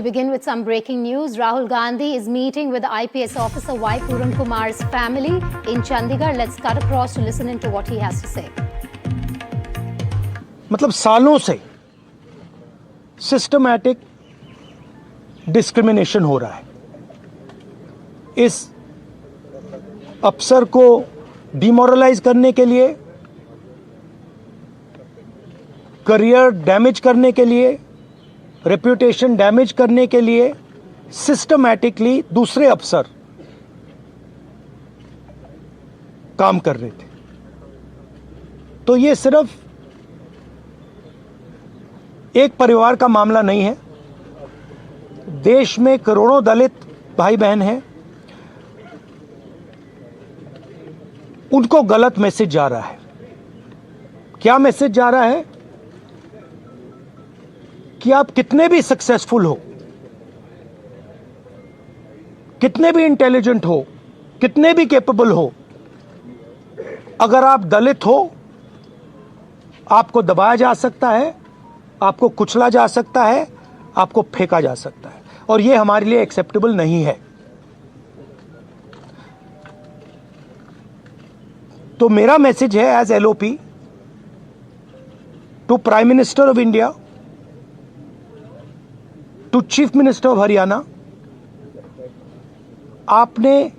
we begin with some breaking news. Rahul Gandhi is meeting with the IPS officer Y. Pooran Kumar's family in Chandigarh. Let's cut across to listen into what he has to say. मतलब सालों से systematic discrimination हो रहा है. इस अफसर को demoralise करने के लिए, करियर डैमेज करने के लिए, रेप्यूटेशन डैमेज करने के लिए सिस्टमैटिकली दूसरे अफसर काम कर रहे थे. तो ये सिर्फ एक परिवार का मामला नहीं है. देश में करोड़ों दलित भाई बहन हैं, उनको गलत मैसेज जा रहा है. क्या मैसेज जा रहा है? कि आप कितने भी सक्सेसफुल हो, कितने भी इंटेलिजेंट हो, कितने भी कैपेबल हो, अगर आप दलित हो, आपको दबाया जा सकता है, आपको कुचला जा सकता है, आपको फेंका जा सकता है. और यह हमारे लिए एक्सेप्टेबल नहीं है. तो मेरा मैसेज है as LOP to prime minister of India, to chief minister of Haryana, आपने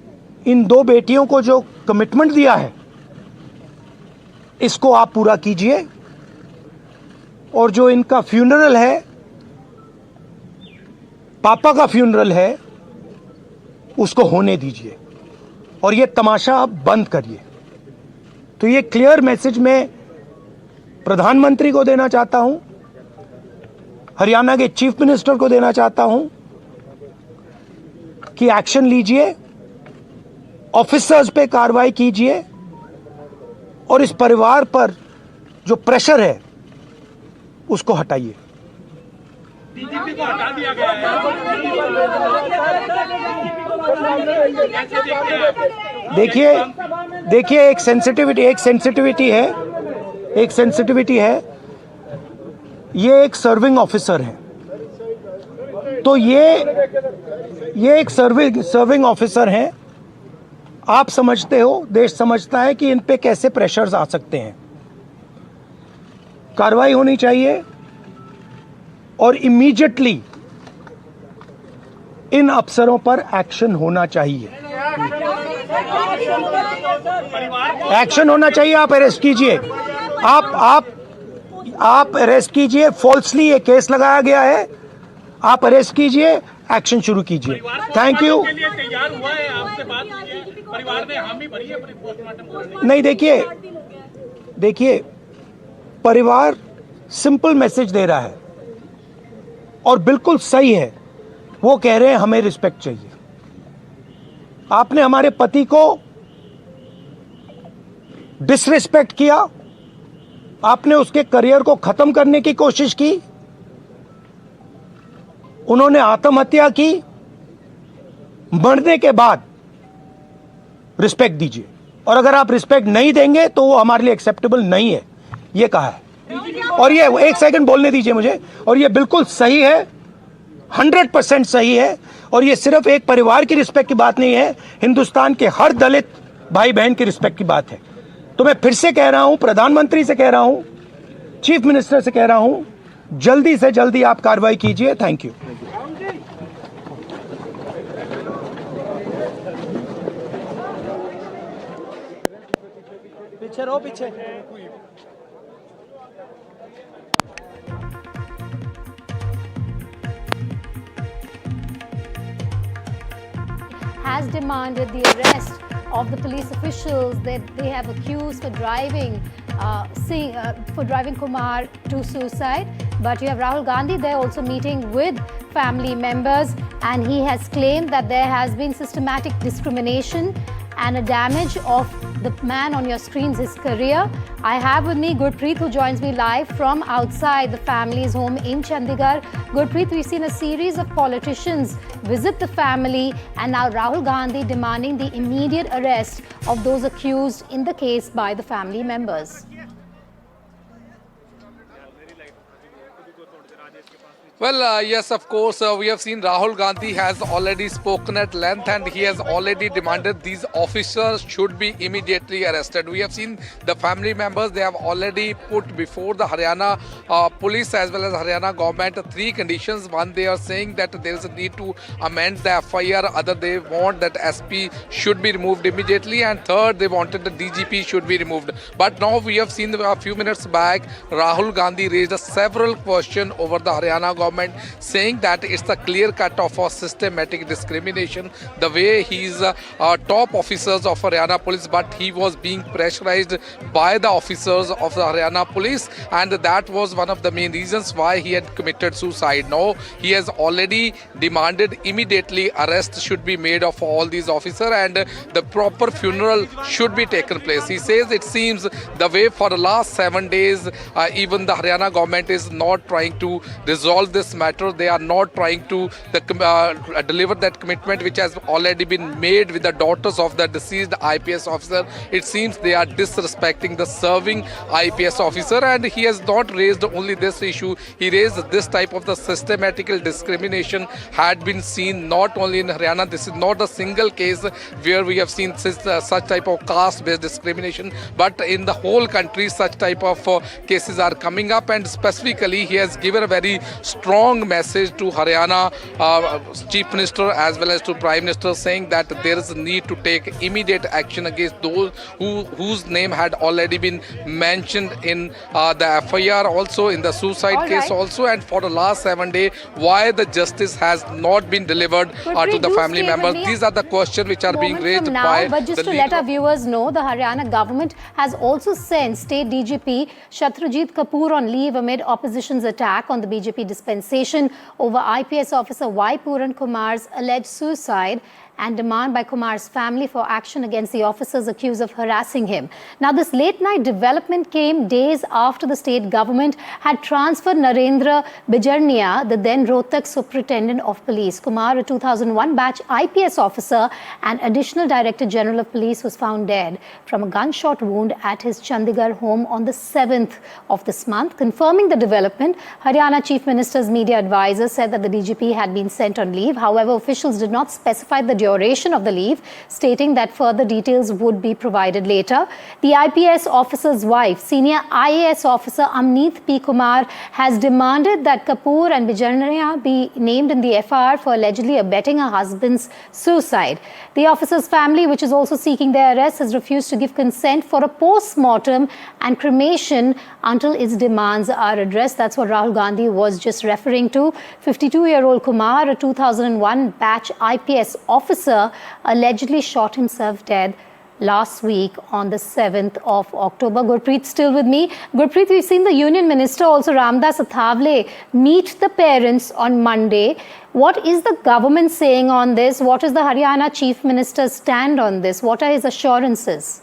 इन दो बेटियों को जो कमिटमेंट दिया है, इसको आप पूरा कीजिए. और जो इनका फ्यूनरल है, पापा का फ्यूनरल है, उसको होने दीजिए और ये तमाशा आप बंद करिए. तो ये क्लियर मैसेज मैं प्रधानमंत्री को देना चाहता हूं, हरियाणा के चीफ मिनिस्टर को देना चाहता हूं कि एक्शन लीजिए, ऑफिसर्स पे कार्रवाई कीजिए और इस परिवार पर जो प्रेशर है उसको हटाइए. डीजीपी को हटा दिया गया है. देखिए एक सेंसिटिविटी है. ये एक सर्विंग ऑफिसर है. तो ये एक सर्विंग ऑफिसर हैं. आप समझते हो, देश समझता है कि इन पे कैसे प्रेशर्स आ सकते हैं. कार्रवाई होनी चाहिए और इमीडिएटली इन अफसरों पर एक्शन होना चाहिए. एक्शन होना चाहिए. आप अरेस्ट कीजिए, आप अरेस्ट कीजिए. फॉल्सली ये केस लगाया गया है. आप अरेस्ट कीजिए, एक्शन शुरू कीजिए. Thank you. तैयार हुआ है, आपसे बात हुई है, परिवार ने हामी भरी है पोस्टमार्टम. नहीं, देखिए परिवार सिंपल मैसेज दे रहा है और बिल्कुल सही है. वो कह रहे हैं हमें रिस्पेक्ट चाहिए. आपने हमारे पति को डिसरिस्पेक्ट किया, आपने उसके करियर को खत्म करने की कोशिश की, उन्होंने आत्महत्या की. मरने के बाद रिस्पेक्ट दीजिए, और अगर आप रिस्पेक्ट नहीं देंगे तो वो हमारे लिए एक्सेप्टेबल नहीं है. ये कहा है. और ये एक सेकंड बोलने दीजिए मुझे. और ये बिल्कुल सही है, 100% सही है. और ये सिर्फ एक परिवार की रिस्पेक्ट की बात नहीं है, हिंदुस्तान के हर दलित भाई बहन की रिस्पेक्ट की बात है. तो मैं फिर से कह रहा हूं, प्रधानमंत्री से कह रहा हूं, चीफ मिनिस्टर से कह रहा हूं, जल्दी से जल्दी आप कार्रवाई कीजिए. Thank you. पीछे रहो, पीछे. Has demanded the arrest of the police officials that they have accused for driving Kumar to suicide. But you have Rahul Gandhi there also meeting with family members, and he has claimed that there has been systematic discrimination and a damage of the man on your screens, his career. I have with me Gurpreet, who joins me live from outside the family's home in Chandigarh. Gurpreet, we've seen a series of politicians visit the family, and now Rahul Gandhi demanding the immediate arrest of those accused in the case by the family members. Well, yes, of course. We have seen Rahul Gandhi has already spoken at length and he has already demanded these officers should be immediately arrested. We have seen the family members, they have already put before the Haryana police as well as Haryana government three conditions. One, they are saying that there is a need to amend the FIR. Other, they want that SP should be removed immediately. And third, they wanted the DGP should be removed. But now we have seen a few minutes back, Rahul Gandhi raised several questions over the Haryana government, saying that it's a clear cut of a systematic discrimination. The way he's top officers of Haryana police, but he was being pressurized by the officers of the Haryana police, and that was one of the main reasons why he had committed suicide. Now he has already demanded immediately arrest should be made of all these officers and the proper funeral should be taken place. He says it seems the way for the last 7 days, even the Haryana government is not trying to resolve this matter. They are not trying to deliver that commitment which has already been made with the daughters of the deceased IPS officer. It seems they are disrespecting the serving IPS officer, and he has not raised only this issue. He raised this type of the systematical discrimination had been seen not only in Haryana. This is not a single case where we have seen such type of caste-based discrimination, but in the whole country such type of cases are coming up, and specifically he has given a very strong message to Haryana Chief Minister as well as to Prime Minister, saying that there is a need to take immediate action against those whose name had already been mentioned in the FIR, also in the suicide case also, and for the last 7 days why the justice has not been delivered to the family members. These are the questions which are being raised by but just to let our viewers know, the Haryana government has also sent State DGP Shatrajit Kapoor on leave amid opposition's attack on the BJP dispensation over IPS officer Y. Puran Kumar's alleged suicide and demand by Kumar's family for action against the officers accused of harassing him. Now, this late-night development came days after the state government had transferred Narendra Bijarnia, the then Rohtak Superintendent of Police. Kumar, a 2001 batch IPS officer and Additional Director General of Police, was found dead from a gunshot wound at his Chandigarh home on the 7th of this month. Confirming the development, Haryana Chief Minister's media advisor said that the DGP had been sent on leave. However, officials did not specify the duration of the leave, stating that further details would be provided later. The IPS officer's wife, senior IAS officer Amneet P. Kumar, has demanded that Kapoor and Bijarnia be named in the FIR for allegedly abetting her husband's suicide. The officer's family, which is also seeking their arrest, has refused to give consent for a post-mortem and cremation until its demands are addressed. That's what Rahul Gandhi was just referring to. 52-year-old Kumar, a 2001 batch IPS officer, allegedly shot himself dead last week on the 7th of October. Gurpreet still with me. Gurpreet, we've seen the Union Minister, also Ramdas Athavale, meet the parents on Monday. What is the government saying on this? What is the Haryana Chief Minister's stand on this? What are his assurances?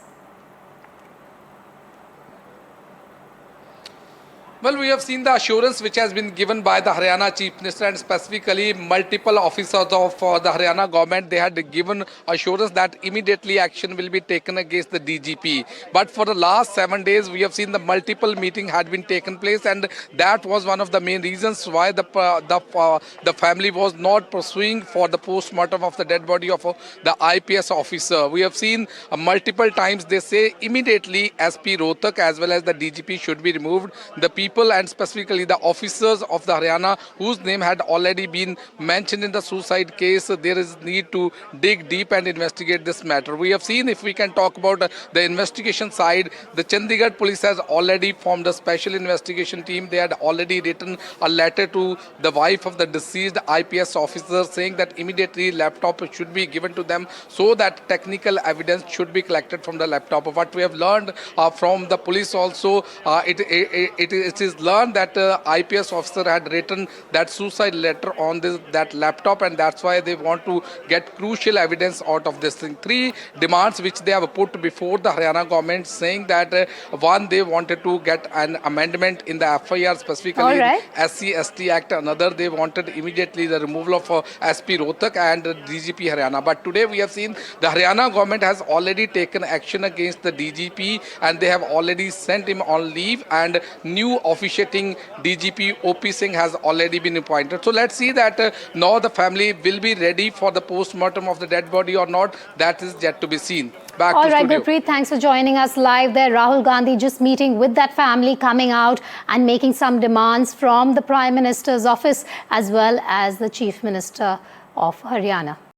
Well, we have seen the assurance which has been given by the Haryana Chief Minister and specifically multiple officers of the Haryana government. They had given assurance that immediately action will be taken against the DGP. But for the last 7 days, we have seen the multiple meeting had been taken place, and that was one of the main reasons why the family was not pursuing for the post-mortem of the dead body of the IPS officer. We have seen multiple times they say immediately SP Rohtak as well as the DGP should be removed. The people and specifically the officers of the Haryana whose name had already been mentioned in the suicide case, there is need to dig deep and investigate this matter. We have seen, if we can talk about the investigation side, the Chandigarh police has already formed a special investigation team. They had already written a letter to the wife of the deceased IPS officer saying that immediately laptop should be given to them so that technical evidence should be collected from the laptop. What we have learned from the police also, it is learned that IPS officer had written that suicide letter on that laptop, and that's why they want to get crucial evidence out of this thing. 3 demands which they have put before the Haryana government, saying that one, they wanted to get an amendment in the FIR, specifically SC/ST Act. Another, they wanted immediately the removal of SP Rohtak and DGP Haryana. But today we have seen the Haryana government has already taken action against the DGP, and they have already sent him on leave, and new officiating DGP OP Singh has already been appointed. So let's see that now the family will be ready for the post-mortem of the dead body or not. That is yet to be seen. Back All to right, studio. Gurpreet, thanks for joining us live there. Rahul Gandhi just meeting with that family, coming out and making some demands from the Prime Minister's office as well as the Chief Minister of Haryana.